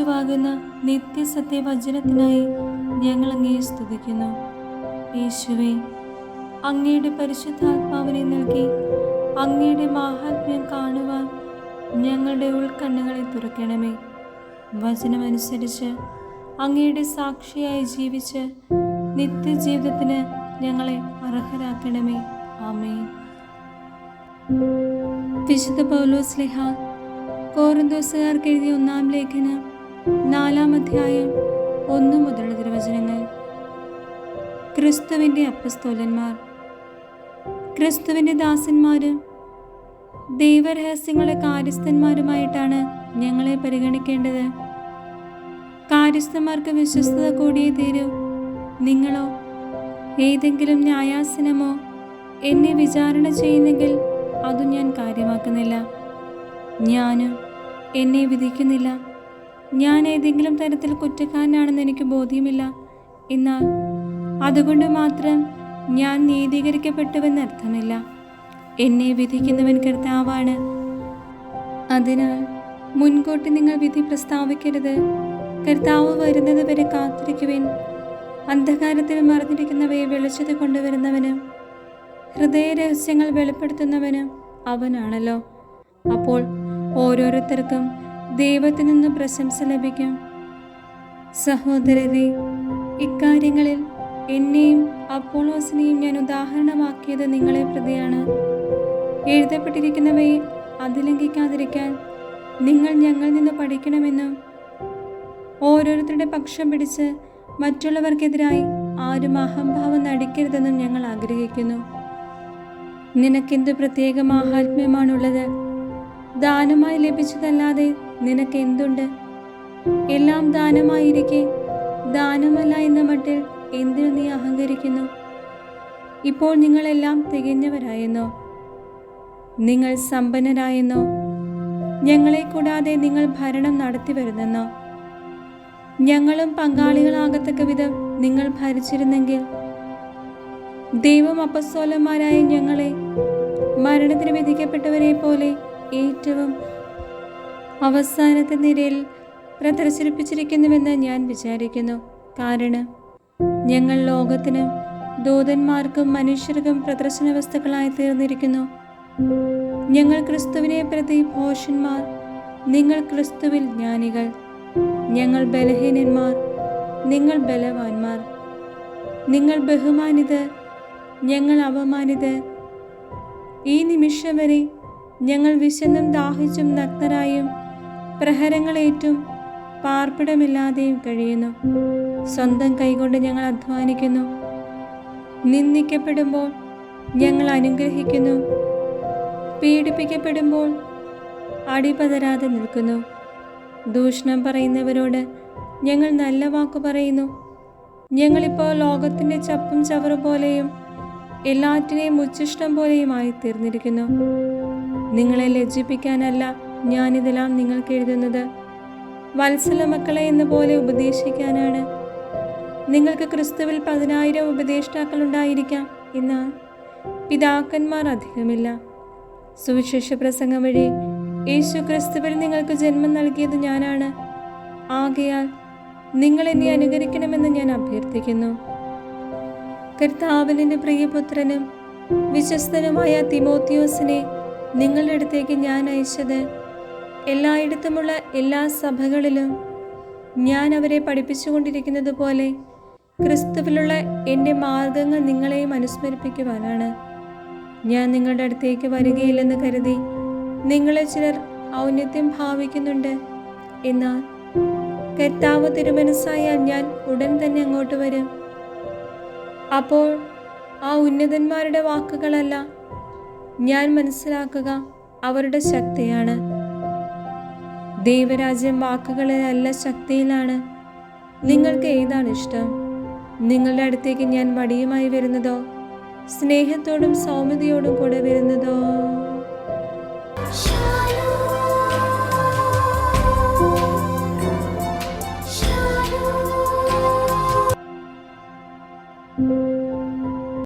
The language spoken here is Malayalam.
യേശുവാകുന്ന നിത്യസത്യവചനത്തിനായി ഞങ്ങൾ അങ്ങയെ സ്തുതിക്കുന്നു. യേശുവേ, അങ്ങയുടെ പരിശുദ്ധാത്മാവിനെ നൽകി അങ്ങയുടെ മാഹാത്മ്യം കാണുവാൻ ഞങ്ങളുടെ ഉൾക്കണ്ണുകളെ തുറക്കണമേ. വചനമനുസരിച്ച് അങ്ങയുടെ സാക്ഷിയായി ജീവിച്ച് നിത്യജീവിതത്തിന് ഞങ്ങളെ അർഹരാക്കണമേ. ആമേൻ. വിശുദ്ധ പൗലോസ് ശ്ലീഹ കൊരിന്ത്യർക്കാർക്ക് എഴുതിയ 1-ാം ലേഖനം 4-ാം അധ്യായം 1 മുതലുള്ള തിരുവചനങ്ങൾ. ക്രിസ്തുവിൻ്റെ അപ്പസ്തോലന്മാർ, ക്രിസ്തുവിൻ്റെ ദാസന്മാരും ദൈവരഹസ്യങ്ങളുടെ കാര്യസ്ഥന്മാരുമായിട്ടാണ് ഞങ്ങളെ പരിഗണിക്കേണ്ടത്. കാര്യസ്ഥന്മാർക്ക് വിശ്വസ്തത കൂടിയേ തീരൂ. നിങ്ങളോ ഏതെങ്കിലും ന്യായാസനമോ എന്നെ വിചാരണ ചെയ്യുന്നെങ്കിൽ അതും ഞാൻ കാര്യമാക്കുന്നില്ല. ഞാനും എന്നെ വിധിക്കുന്നില്ല. ഞാൻ ഏതെങ്കിലും തരത്തിൽ കുറ്റക്കാരനാണെന്ന് എനിക്ക് ബോധ്യമില്ല. എന്നാൽ അതുകൊണ്ട് മാത്രം ഞാൻ നീതീകരിക്കപ്പെട്ടുവെന്നർത്ഥമില്ല. എന്നെ വിധിക്കുന്നവൻ കർത്താവാണ്. അതിനാൽ മുൻകൂട്ടി നിങ്ങൾ വിധി പ്രസ്താവിക്കരുത്. കർത്താവ് വരുന്നത് വരെ കാത്തിരിക്കുവിൻ. അന്ധകാരത്തിൽ മറഞ്ഞിരിക്കുന്നവയെ വെളിച്ചത്തിൽ കൊണ്ടുവരുന്നവനും ഹൃദയ രഹസ്യങ്ങൾ വെളിപ്പെടുത്തുന്നവനും അവനാണല്ലോ. അപ്പോൾ ഓരോരുത്തർക്കും ദൈവത്തിൽ നിന്ന് പ്രശംസ ലഭിക്കും. സഹോദരരെ, ഇക്കാര്യങ്ങളിൽ എന്നെയും അപ്പോളോസിനെയും ഞാൻ ഉദാഹരണമാക്കിയത് നിങ്ങളെ പ്രതിയാണ്. എഴുതപ്പെട്ടിരിക്കുന്നവയെ അതിലംഘിക്കാതിരിക്കാൻ നിങ്ങൾ ഞങ്ങളിൽ നിന്ന് പഠിക്കണമെന്നും ഓരോരുത്തരുടെ പക്ഷം പിടിച്ച് മറ്റുള്ളവർക്കെതിരായി ആരും അഹംഭാവം നടിക്കരുതെന്നും ഞങ്ങൾ ആഗ്രഹിക്കുന്നു. നിനക്കെന്ത് പ്രത്യേക മാഹാത്മ്യമാണുള്ളത്? ദാനമായി ലഭിച്ചതല്ലാതെ നിനക്ക് എന്തുണ്ട്? എല്ലാം ദാനമായിരിക്കെ ദാനമല്ല എന്ന മട്ടിൽ എന്തിനു നീ അഹങ്കരിക്കുന്നു? ഇപ്പോൾ നിങ്ങളെല്ലാം തികഞ്ഞവരായെന്നോ? നിങ്ങൾ സമ്പന്നരായെന്നോ? ഞങ്ങളെ കൂടാതെ നിങ്ങൾ ഭരണം നടത്തി വരുന്നെന്നോ? ഞങ്ങളും പങ്കാളികളാകത്തക്ക വിധം നിങ്ങൾ ഭരിച്ചിരുന്നെങ്കിൽ ദൈവം അപ്പസ്തോലന്മാരായ ഞങ്ങളെ മരണത്തിന് വിധിക്കപ്പെട്ടവരെ പോലെ ഏറ്റവും അവസാനത്തെ നിരയിൽ പ്രദർശിപ്പിച്ചിരിക്കുന്നുവെന്ന് ഞാൻ വിചാരിക്കുന്നു. കാരണം ഞങ്ങൾ ലോകത്തിനും ദൂതന്മാർക്കും മനുഷ്യർക്കും പ്രദർശന വസ്തുക്കളായി തീർന്നിരിക്കുന്നു. ഞങ്ങൾ ക്രിസ്തുവിനെ പ്രതി ഭോഷന്മാർ, നിങ്ങൾ ക്രിസ്തുവിൽ ജ്ഞാനികൾ. ഞങ്ങൾ ബലഹീനന്മാർ, നിങ്ങൾ ബലവാന്മാർ. നിങ്ങൾ ബഹുമാനിതർ, ഞങ്ങൾ അപമാനിതർ. ഈ നിമിഷം വരെ ഞങ്ങൾ വിശന്നും ദാഹിച്ചും നഗ്നരായും പ്രഹരങ്ങളേറ്റും പാർപ്പിടമില്ലാതെയും കഴിയുന്നു. സ്വന്തം കൈകൊണ്ട് ഞങ്ങൾ അധ്വാനിക്കുന്നു. നിന്ദിക്കപ്പെടുമ്പോൾ ഞങ്ങൾ അനുഗ്രഹിക്കുന്നു. പീഡിപ്പിക്കപ്പെടുമ്പോൾ അടിപതരാതെ നിൽക്കുന്നു. ദൂഷണം പറയുന്നവരോട് ഞങ്ങൾ നല്ല വാക്കു പറയുന്നു. ഞങ്ങളിപ്പോൾ ലോകത്തിൻ്റെ ചപ്പും ചവറ് പോലെയും എല്ലാറ്റിനെയും ഉച്ഛിഷ്ടം പോലെയുമായി തീർന്നിരിക്കുന്നു. നിങ്ങളെ ലജ്ജിപ്പിക്കാനല്ല ഞാനിതെല്ലാം നിങ്ങൾക്ക് എഴുതുന്നത്, വത്സല മക്കളെ എന്ന പോലെ ഉപദേശിക്കാനാണ്. നിങ്ങൾക്ക് ക്രിസ്തുവിൽ 10,000 ഉപദേഷ്ടാക്കളുണ്ടായിരിക്കാം, എന്നാൽ പിതാക്കന്മാർ അധികമില്ല. സുവിശേഷ പ്രസംഗം വഴി യേശു ക്രിസ്തുവിൽ നിങ്ങൾക്ക് ജന്മം നൽകിയത് ഞാനാണ്. ആകയാൽ നിങ്ങൾ എന്നെ അനുകരിക്കണമെന്ന് ഞാൻ അഭ്യർത്ഥിക്കുന്നു. കർത്താവിൻ്റെ പ്രിയപുത്രനും വിശ്വസ്തനുമായ തിമോത്തിയോസിനെ നിങ്ങളുടെ അടുത്തേക്ക് ഞാൻ അയച്ചത് എല്ലായിടത്തുമുള്ള എല്ലാ സഭകളിലും ഞാൻ അവരെ പഠിപ്പിച്ചുകൊണ്ടിരിക്കുന്നത് പോലെ ക്രിസ്തുവിലുള്ള എൻ്റെ മാർഗങ്ങൾ നിങ്ങളെയും അനുസ്മരിപ്പിക്കുവാനാണ്. ഞാൻ നിങ്ങളുടെ അടുത്തേക്ക് വരികയില്ലെന്ന് കരുതി നിങ്ങളെ ചിലർ ഔന്നത്യം ഭാവിക്കുന്നുണ്ട്. എന്നാൽ കർത്താവ് തിരുമനസ്സായാൽ ഞാൻ ഉടൻ തന്നെ അങ്ങോട്ട് വരും. അപ്പോൾ ആ ഉന്നതന്മാരുടെ വാക്കുകളല്ല ഞാൻ മനസ്സിലാക്കുക, അവരുടെ ശക്തിയാണ്. ദൈവരാജ്യം വാക്കുകളിലല്ല, ശക്തിയിലാണ്. നിങ്ങൾക്ക് ഏതാണ് ഇഷ്ടം? നിങ്ങളുടെ അടുത്തേക്ക് ഞാൻ വടിയുമായി വരുന്നതോ സ്നേഹത്തോടും സൗമ്യതയോടും കൂടെ വരുന്നതോ?